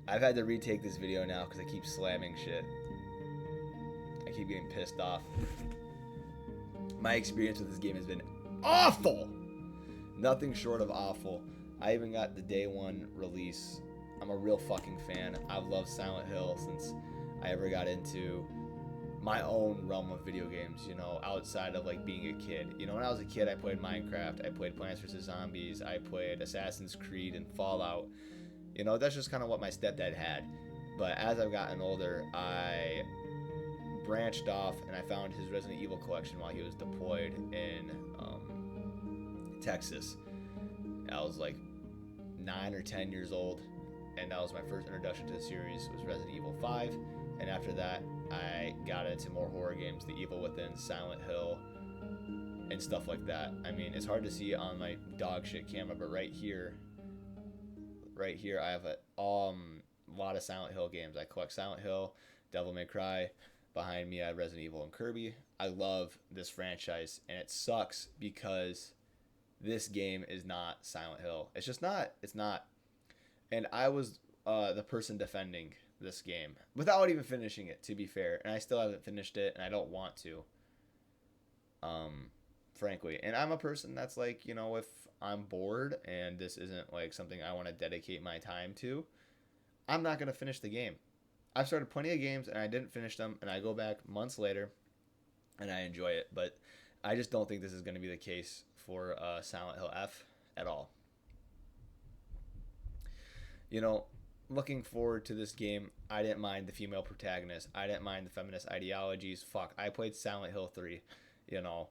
I've had to retake this video now because I keep slamming shit. I keep getting pissed off. My experience with this game has been awful. Nothing short of awful. I even got the day one release. I'm a real fucking fan. I've loved Silent Hill since I ever got into my own realm of video games, you know, outside of like being a kid. You know, when I was a kid, I played Minecraft, I played Plants vs. Zombies, I played Assassin's Creed and Fallout. You know, that's just kind of what my stepdad had. But as I've gotten older, I branched off and I found his Resident Evil collection while he was deployed in Texas. I was like 9 or 10 years old, and that was my first introduction to the series. Was Resident Evil 5, and after that, I got into more horror games, The Evil Within, Silent Hill, and stuff like that. I mean, it's hard to see on my dog shit camera, but right here, I have a lot of Silent Hill games. I collect Silent Hill, Devil May Cry. Behind me, I have Resident Evil and Kirby. I love this franchise, and it sucks because this game is not Silent Hill. It's just not. It's not. And I was the person defending this game without even finishing it, to be fair. And I still haven't finished it, and I don't want to. Frankly. And I'm a person that's like, you know, if I'm bored and this isn't like something I want to dedicate my time to, I'm not going to finish the game. I've started plenty of games and I didn't finish them, and I go back months later and I enjoy it. But I just don't think this is going to be the case for Silent Hill F at all. You know, looking forward to this game, I didn't mind the female protagonist. I didn't mind the feminist ideologies. Fuck, I played Silent Hill 3, you know,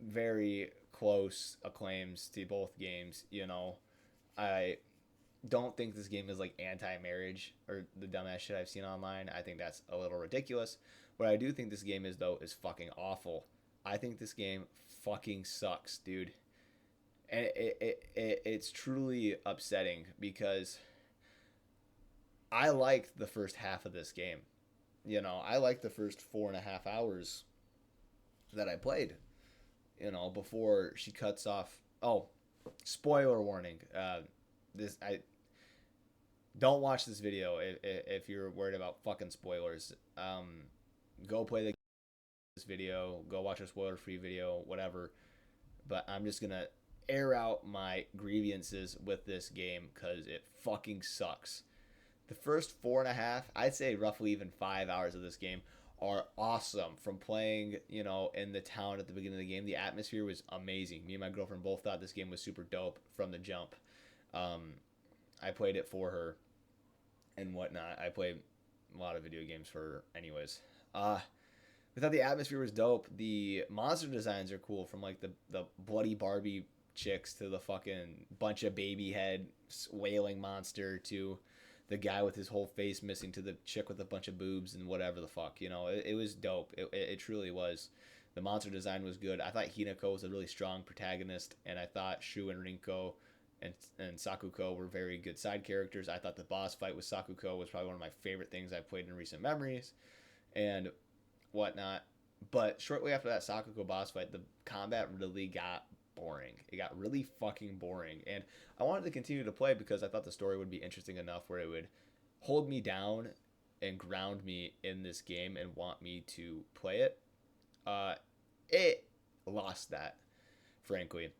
very close acclaims to both games, you know. I don't think this game is like anti-marriage or the dumbass shit I've seen online. I think that's a little ridiculous. What I do think this game is, though, is fucking awful. I think this game fucking sucks, dude. And it's truly upsetting because I liked the first half of this game. You know, I liked the first 4.5 hours that I played, you know, before she cuts off. Oh, spoiler warning. I don't watch this video if you're worried about fucking spoilers. Go play this video. Go watch a spoiler-free video, whatever. But I'm just gonna air out my grievances with this game because it fucking sucks. The first 4.5, I'd say roughly even 5 hours of this game are awesome. From playing, you know, in the town at the beginning of the game, the atmosphere was amazing. Me and my girlfriend both thought this game was super dope from the jump. I played it for her and whatnot. I played a lot of video games for her anyways. We thought the atmosphere was dope. The monster designs are cool, from like the bloody Barbie chicks to the fucking bunch of baby head wailing monster to the guy with his whole face missing to the chick with a bunch of boobs and whatever the fuck. You know, it was dope. It truly was. The monster design was good. I thought Hinako was a really strong protagonist, and I thought Shu and Rinko and Sakuko were very good side characters. I thought the boss fight with Sakuko was probably one of my favorite things I've played in recent memories and whatnot. But shortly after that Sakuko boss fight, the combat really got boring. It got really fucking boring. And I wanted to continue to play because I thought the story would be interesting enough where it would hold me down and ground me in this game and want me to play it. It lost that, frankly.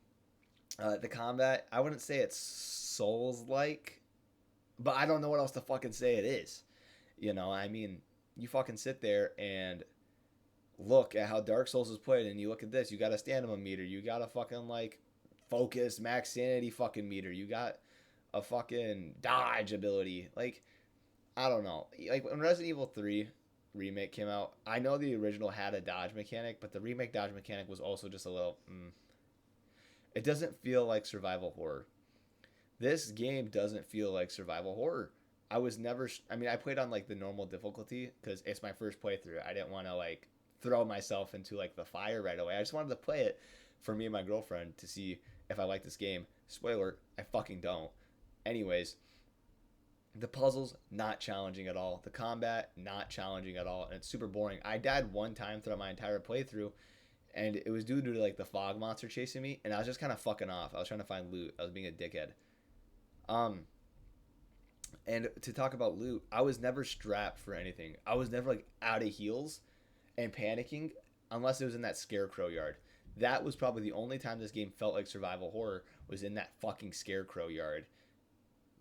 The combat, I wouldn't say it's Souls-like, but I don't know what else to fucking say it is. You know, I mean, you fucking sit there and look at how Dark Souls is played, and you look at this, you got a stamina meter, you got a fucking, like, focus, max sanity fucking meter, you got a fucking dodge ability. Like, I don't know. Like, when Resident Evil 3 Remake came out, I know the original had a dodge mechanic, but the remake dodge mechanic was also just a little, It doesn't feel like survival horror. This game doesn't feel like survival horror. I was never, I mean, I played on, like, the normal difficulty because it's my first playthrough. I didn't want to, like, throw myself into, like, the fire right away. I just wanted to play it for me and my girlfriend to see if I like this game. Spoiler, I fucking don't. Anyways, the puzzles, not challenging at all. The combat, not challenging at all. And it's super boring. I died one time throughout my entire playthrough, and it was due to, like, the fog monster chasing me, and I was just kind of fucking off. I was trying to find loot. I was being a dickhead. And to talk about loot, I was never strapped for anything. I was never like out of heals and panicking unless it was in that scarecrow yard. That was probably the only time this game felt like survival horror was in that fucking scarecrow yard.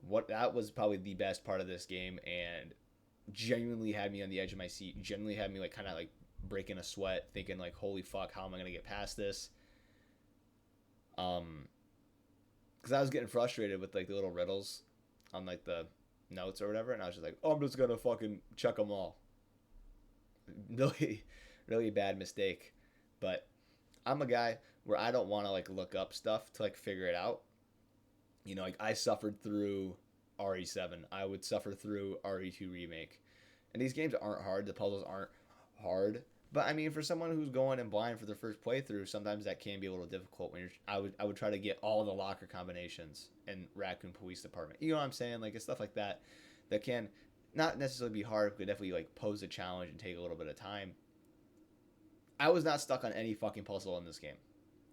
What that was probably the best part of this game and genuinely had me on the edge of my seat. Genuinely had me like kind of like breaking a sweat, thinking like, "Holy fuck, how am I gonna get past this?" Because I was getting frustrated with like the little riddles on like the notes or whatever, and I was just like, "Oh, I'm just gonna fucking check them all." Really, really bad mistake. But I'm a guy where I don't want to like look up stuff to like figure it out. You know, like I suffered through RE7. I would suffer through RE2 remake. And these games aren't hard. The puzzles aren't hard. But I mean, for someone who's going in blind for their first playthrough, sometimes that can be a little difficult. When I would try to get all the locker combinations in Raccoon Police Department. You know what I'm saying? Like it's stuff like that that can not necessarily be hard, but definitely like pose a challenge and take a little bit of time. I was not stuck on any fucking puzzle in this game.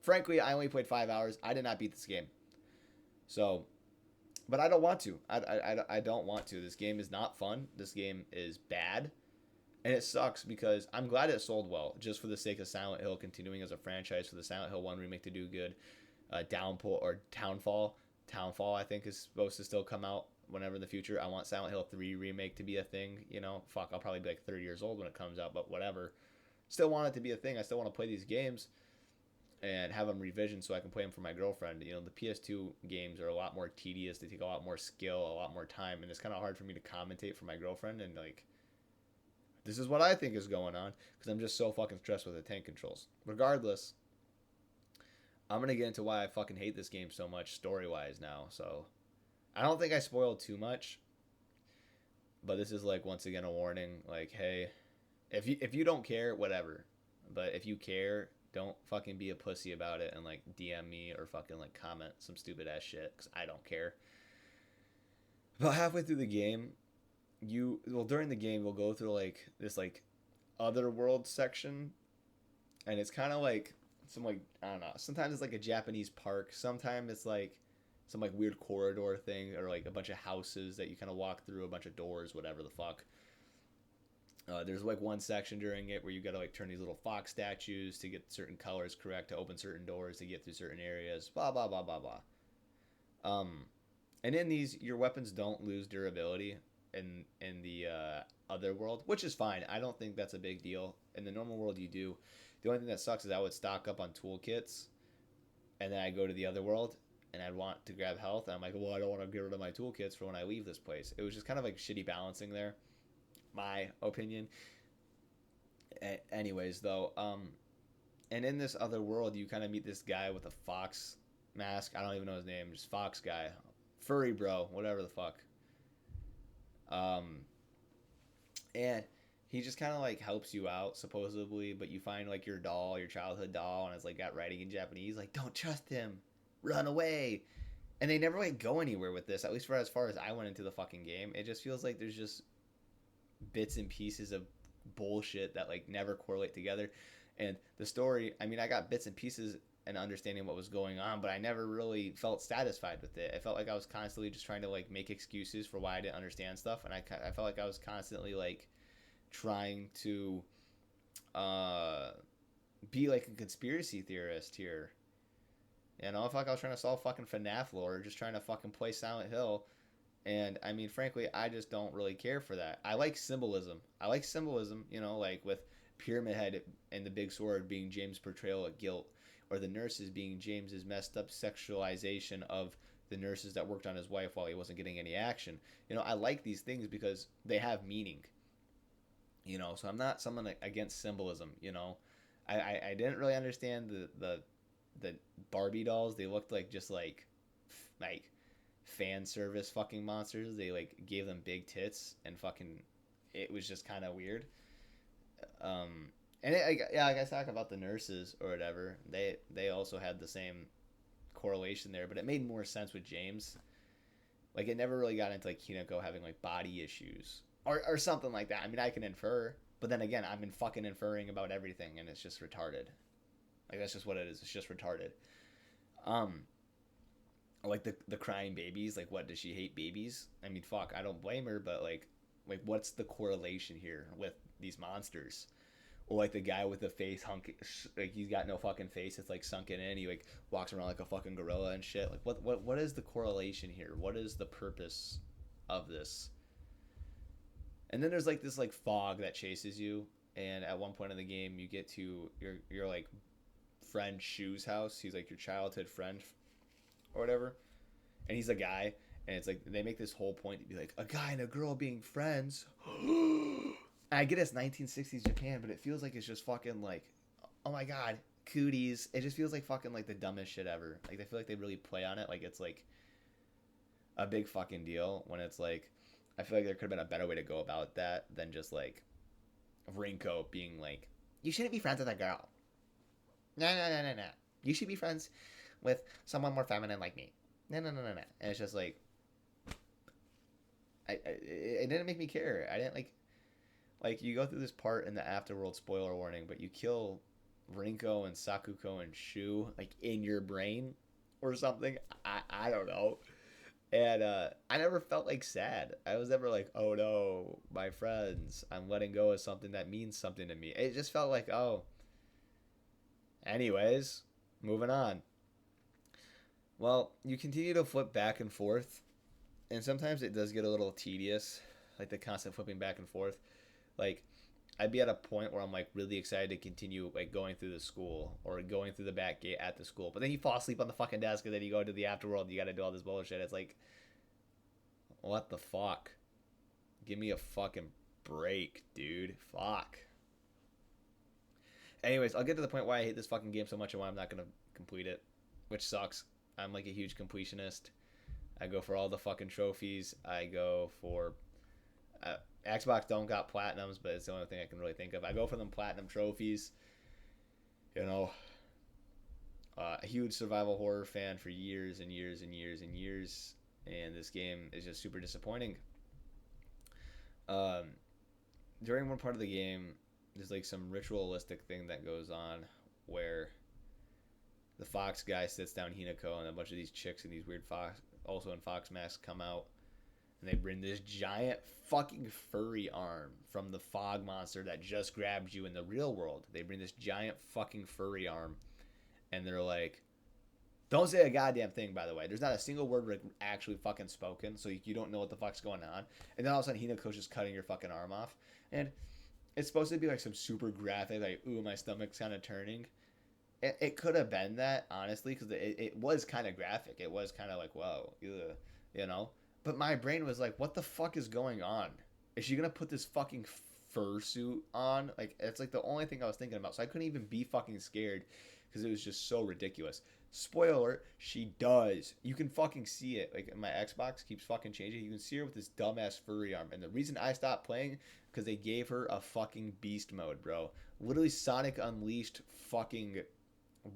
Frankly, I only played 5 hours. I did not beat this game. So, but I don't want to. I don't want to. This game is not fun. This game is bad. And it sucks because I'm glad it sold well, just for the sake of Silent Hill continuing as a franchise for the Silent Hill 1 remake to do good. Downpour or Townfall. Townfall, I think, is supposed to still come out whenever in the future. I want Silent Hill 3 remake to be a thing. You know, fuck, I'll probably be like 30 years old when it comes out, but whatever. Still want it to be a thing. I still want to play these games and have them revisioned so I can play them for my girlfriend. You know, the PS2 games are a lot more tedious. They take a lot more skill, a lot more time, and it's kind of hard for me to commentate for my girlfriend and like, this is what I think is going on because I'm just so fucking stressed with the tank controls. Regardless, I'm gonna get into why I fucking hate this game so much story wise now. So I don't think I spoiled too much, but this is like once again a warning. Like, hey, if you don't care, whatever. But if you care, don't fucking be a pussy about it and like DM me or fucking like comment some stupid ass shit because I don't care. About halfway through the game, during the game you'll go through like this like other world section, and it's kind of like some like I don't know. Sometimes it's like a Japanese park. Sometimes it's like some like weird corridor thing or like a bunch of houses that you kind of walk through, a bunch of doors, whatever the fuck. There's like one section during it where you gotta like turn these little fox statues to get certain colors correct to open certain doors to get through certain areas. Blah blah blah blah blah. And in these, your weapons don't lose durability in the other world, which is fine. I don't think that's a big deal. In the normal world, you do. The only thing that sucks is I would stock up on toolkits, and then I go to the other world, and I'd want to grab health, and I'm like, well, I don't want to get rid of my toolkits for when I leave this place. It was just kind of like shitty balancing there, my opinion. Anyways, though, and in this other world, you kind of meet this guy with a fox mask. I don't even know his name, just fox guy, furry bro, whatever the fuck. Um, and he just kind of like helps you out supposedly, but you find like your doll, your childhood doll, and it's like got writing in Japanese, like don't trust him, run away. And they never like go anywhere with this. At least for as far as I went into the fucking game, it just feels like there's just bits and pieces of bullshit that like never correlate together. And the story, I mean, I got bits and pieces and understanding what was going on, but I never really felt satisfied with it. I felt like I was constantly just trying to like make excuses for why I didn't understand stuff, and I felt like I was constantly like trying to be like a conspiracy theorist here. You know, I felt like I was trying to solve fucking FNAF lore, or just trying to fucking play Silent Hill. And I mean, frankly, I just don't really care for that. I like symbolism. You know, like with Pyramid Head and the Big Sword being James' portrayal of guilt, or the nurses being James's messed up sexualization of the nurses that worked on his wife while he wasn't getting any action. You know, I like these things because they have meaning. You know, so I'm not someone against symbolism. You know, I didn't really understand the Barbie dolls. They looked like just like fan service fucking monsters. They like gave them big tits and fucking it was just kind of weird. And yeah, I guess talk about the nurses or whatever. They also had the same correlation there, but it made more sense with James. Like it never really got into like Hinako having like body issues or something like that. I mean, I can infer, but then again, I've been fucking inferring about everything, and it's just retarded. Like that's just what it is. It's just retarded. Um, like the crying babies. Like, what, does she hate babies? I mean, fuck, I don't blame her, but like what's the correlation here with these monsters? Or like the guy with the face like he's got no fucking face. It's like sunken in. He like walks around like a fucking gorilla and shit. Like what is the correlation here? What is the purpose of this? And then there's like this like fog that chases you. And at one point in the game, you get to your like friend Shu's house. He's like your childhood friend or whatever. And he's a guy. And it's like they make this whole point to be like a guy and a girl being friends. I get it's 1960s Japan, but it feels like it's just fucking like, oh my god, cooties. It just feels like fucking like the dumbest shit ever. Like they feel like they really play on it, like it's like a big fucking deal. When it's like, I feel like there could have been a better way to go about that than just like Rinko being like, you shouldn't be friends with a girl. No. You should be friends with someone more feminine like me. No. And it's just like, it didn't make me care. I didn't like you go through this part in the afterworld, spoiler warning, but you kill Rinko and Sakuko and Shu like in your brain or something. I don't know. And I never felt like sad. I was never like, oh no, my friends, I'm letting go of something that means something to me. It just felt like, oh, anyways, moving on. Well, you continue to flip back and forth, and sometimes it does get a little tedious, like the constant flipping back and forth. Like, I'd be at a point where I'm like really excited to continue like going through the school or going through the back gate at the school, but then you fall asleep on the fucking desk and then you go to the afterworld. You got to do all this bullshit. It's like, what the fuck? Give me a fucking break, dude. Fuck. Anyways, I'll get to the point why I hate this fucking game so much and why I'm not gonna complete it, which sucks. I'm like a huge completionist. I go for all the fucking trophies. I go for Xbox don't got platinums, but it's the only thing I can really think of. I go for them platinum trophies. You know, a huge survival horror fan for years and years and years and years, and this game is just super disappointing. Um, During one part of the game, there's like some ritualistic thing that goes on where the fox guy sits down Hinako and a bunch of these chicks in these weird fox, also in fox masks, come out. And they bring this giant fucking furry arm from the fog monster that just grabbed you in the real world. They bring this giant fucking furry arm. And they're like, don't say a goddamn thing, by the way. There's not a single word actually fucking spoken, so you don't know what the fuck's going on. And then all of a sudden, Hinako's just cutting your fucking arm off. And it's supposed to be like some super graphic, like, ooh, my stomach's kind of turning. It could have been that, honestly, because it was kind of graphic. It was kind of like, whoa, you know? But my brain was like, what the fuck is going on? Is she going to put this fucking fursuit on? Like, it's like the only thing I was thinking about. So I couldn't even be fucking scared because it was just so ridiculous. Spoiler, she does. You can fucking see it. Like, my Xbox keeps fucking changing. You can see her with this dumbass furry arm. And the reason I stopped playing, because they gave her a fucking beast mode, bro. Literally Sonic Unleashed fucking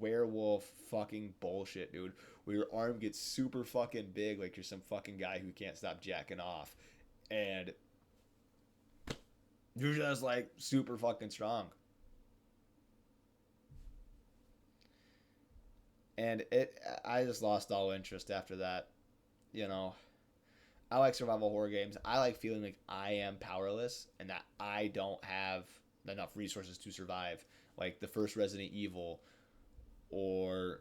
werewolf fucking bullshit, dude. Where your arm gets super fucking big like you're some fucking guy who can't stop jacking off. And you're just like super fucking strong. And I just lost all interest after that. You know, I like survival horror games. I like feeling like I am powerless and that I don't have enough resources to survive. Like the first Resident Evil, or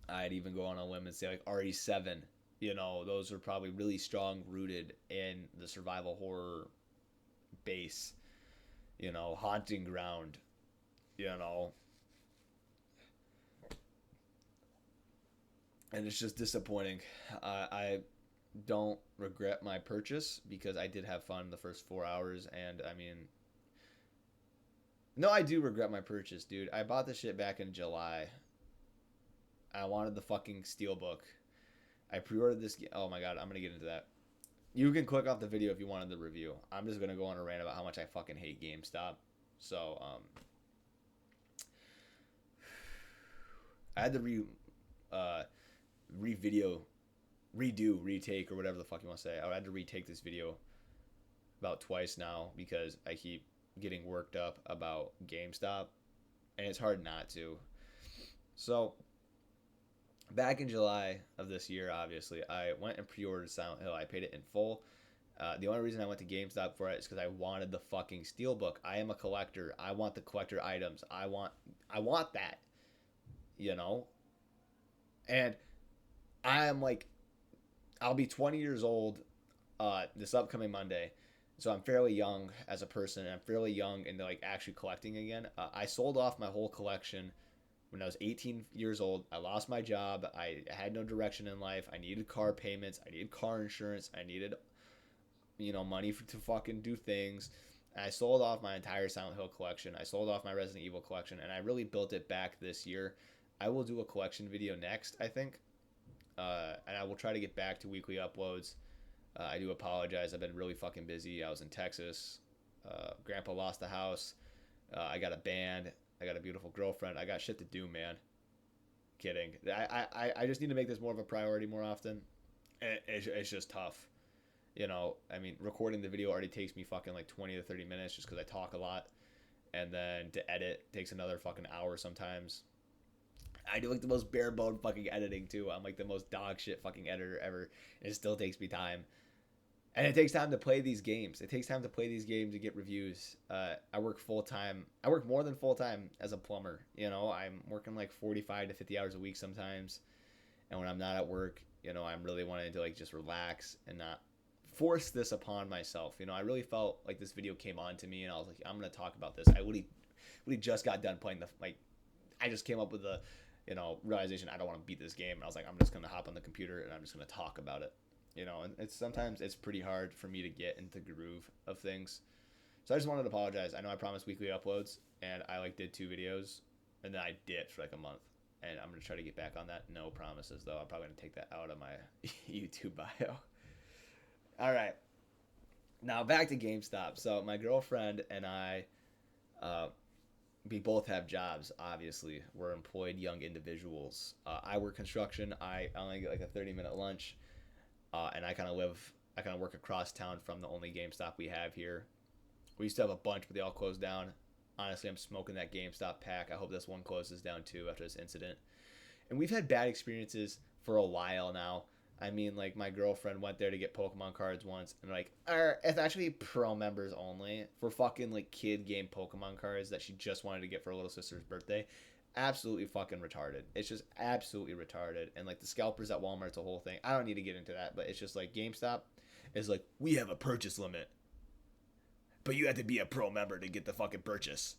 I'd even go on a limb and say like RE7. You know, those are probably really strong rooted in the survival horror base. You know, Haunting Ground. You know, and it's just disappointing. I don't regret my purchase because I did have fun the first 4 hours, and I mean, no, I do regret my purchase, dude. I bought this shit back in July. I wanted the fucking steelbook. I pre-ordered this. Oh my god, I'm gonna get into that. You can click off the video if you wanted the review. I'm just gonna go on a rant about how much I fucking hate GameStop. So, I had to retake, or whatever the fuck you want to say. I had to retake this video about twice now because I keep getting worked up about GameStop, and it's hard not to. So, Back in July of this year, obviously, I went and pre-ordered Silent Hill. I paid it in full. The only reason I went to GameStop for it is because I wanted the fucking steelbook. I am a collector. I want the collector items. I want that, you know. And I am like, I'll be 20 years old this upcoming Monday, so I'm fairly young as a person, and I'm fairly young into like actually collecting again. I sold off my whole collection when I was 18 years old. I lost my job. I had no direction in life. I needed car payments. I needed car insurance. I needed, money to fucking do things. And I sold off my entire Silent Hill collection. I sold off my Resident Evil collection, and I really built it back this year. I will do a collection video next, I think, and I will try to get back to weekly uploads. I do apologize. I've been really fucking busy. I was in Texas. Grandpa lost the house. I got a band. I got a beautiful girlfriend. I got shit to do, man. Kidding. I just need to make this more of a priority more often. It's just tough. I mean, recording the video already takes me fucking like 20 to 30 minutes just because I talk a lot. And then to edit takes another fucking hour sometimes. I do like the most bare bone fucking editing too. I'm like the most dog shit fucking editor ever. It still takes me time. And it takes time to play these games. It takes time to play these games and get reviews. I work full time. I work more than full time as a plumber. I'm working like 45 to 50 hours a week sometimes. And when I'm not at work, I'm really wanting to like just relax and not force this upon myself. I really felt like this video came on to me, and I was like, I'm gonna talk about this. I really just got done playing I just came up with the, realization I don't want to beat this game, and I was like, I'm just gonna hop on the computer and I'm just gonna talk about it. And sometimes it's pretty hard for me to get into the groove of things. So I just wanted to apologize. I know I promised weekly uploads, and I did 2 videos, and then I dipped for like a month. And I'm gonna try to get back on that. No promises though. I'm probably gonna take that out of my YouTube bio. All right. Now back to GameStop. So my girlfriend and I, we both have jobs. Obviously, we're employed young individuals. I work construction. I only get like a 30-minute lunch, and I kind of work across town from the only GameStop we have here. We used to have a bunch, but they all closed down. Honestly, I'm smoking that GameStop pack. I hope this one closes down too after this incident. And we've had bad experiences for a while now. I mean, like, my girlfriend went there to get Pokemon cards once, and like, it's actually pro members only for fucking like kid game Pokemon cards that she just wanted to get for her little sister's birthday. Absolutely fucking retarded. It's just absolutely retarded. And like the scalpers at Walmart's a whole thing. I don't need to get into that, but it's just like GameStop is like, we have a purchase limit, but you have to be a pro member to get the fucking purchase.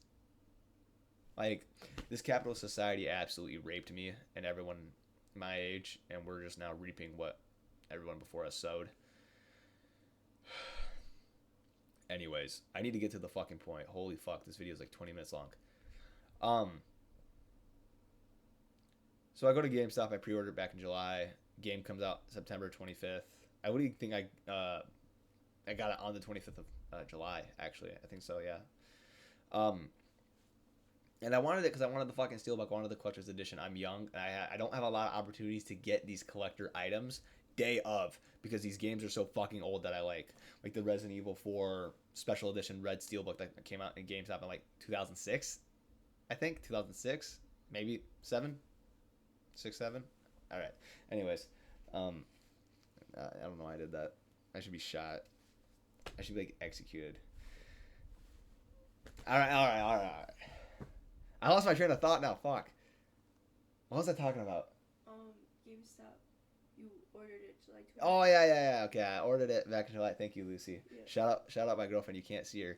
Like, this capitalist society absolutely raped me and everyone my age, and we're just now reaping what everyone before us sowed. Anyways, I need to get to the fucking point. Holy fuck, this video is like 20 minutes long. So I go to GameStop. I pre-ordered back in July. Game comes out September 25th. I wouldn't think I got it on the 25th of July, actually. I think so, yeah. And I wanted it because I wanted the fucking Steelbook. I wanted the collector's edition. I'm young, and I don't have a lot of opportunities to get these collector items day of, because these games are so fucking old that I like the Resident Evil 4 special edition red Steelbook that came out in GameStop in like 2006, I think 2006, maybe 7, 6, 7. All right. Anyways, I don't know why I did that. I should be shot. I should be like executed. All right. I lost my train of thought now. Fuck. What was I talking about? GameStop. You ordered it July 20th. Oh yeah. Okay, I ordered it back in July. Thank you, Lucy. Yeah. Shout out my girlfriend. You can't see her.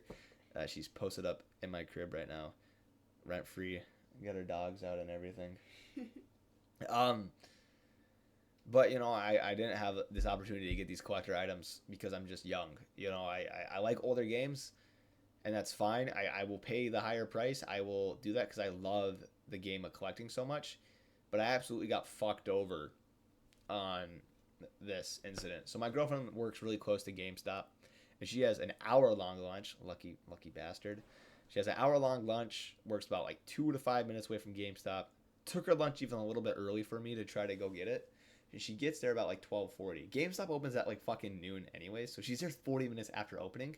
She's posted up in my crib right now, rent free. Got her dogs out and everything. But I didn't have this opportunity to get these collector items because I'm just young. I like older games. And that's fine. I will pay the higher price. I will do that because I love the game of collecting so much. But I absolutely got fucked over on this incident. So my girlfriend works really close to GameStop, and she has an hour-long lunch. Lucky bastard. She has an hour-long lunch, works about like 2 to 5 minutes away from GameStop. Took her lunch even a little bit early for me to try to go get it. And she gets there about like 12:40. GameStop opens at like fucking noon anyway, so she's there 40 minutes after opening.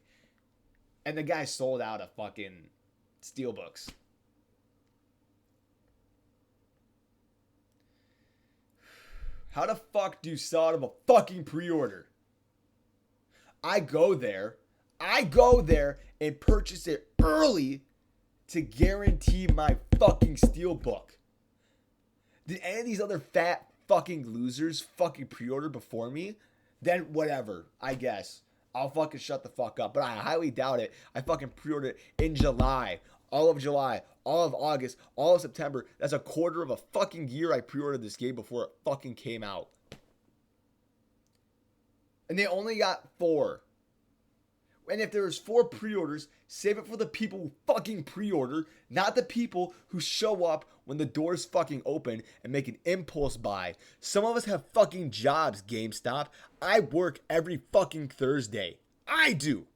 And the guy sold out of fucking Steelbooks. How the fuck do you sell out of a fucking pre-order? I go there and purchase it early to guarantee my fucking steelbook. Did any of these other fat fucking losers fucking pre-order before me? Then whatever, I guess. I'll fucking shut the fuck up. But I highly doubt it. I fucking pre-ordered it in July. All of July, all of August, all of September. That's a quarter of a fucking year I pre-ordered this game before it fucking came out. And they only got 4. And if there's 4 pre-orders, save it for the people who fucking pre-order, not the people who show up when the doors fucking open and make an impulse buy. Some of us have fucking jobs, GameStop. I work every fucking Thursday. I do.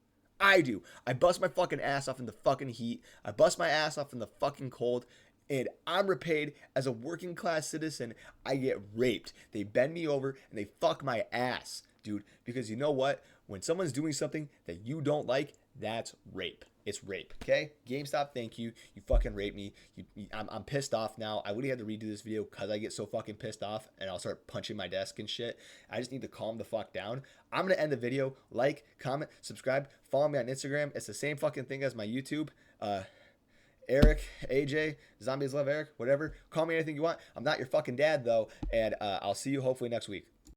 I bust my fucking ass off in the fucking heat. I bust my ass off in the fucking cold. And I'm repaid as a working class citizen. I get raped. They bend me over and they fuck my ass, dude. Because you know what? When someone's doing something that you don't like, that's rape. It's rape, okay? GameStop, thank you. You fucking raped me. I'm pissed off now. I literally had to redo this video because I get so fucking pissed off and I'll start punching my desk and shit. I just need to calm the fuck down. I'm going to end the video. Like, comment, subscribe, follow me on Instagram. It's the same fucking thing as my YouTube. Eric, AJ, Zombies Love Eric, whatever. Call me anything you want. I'm not your fucking dad, though. And I'll see you hopefully next week.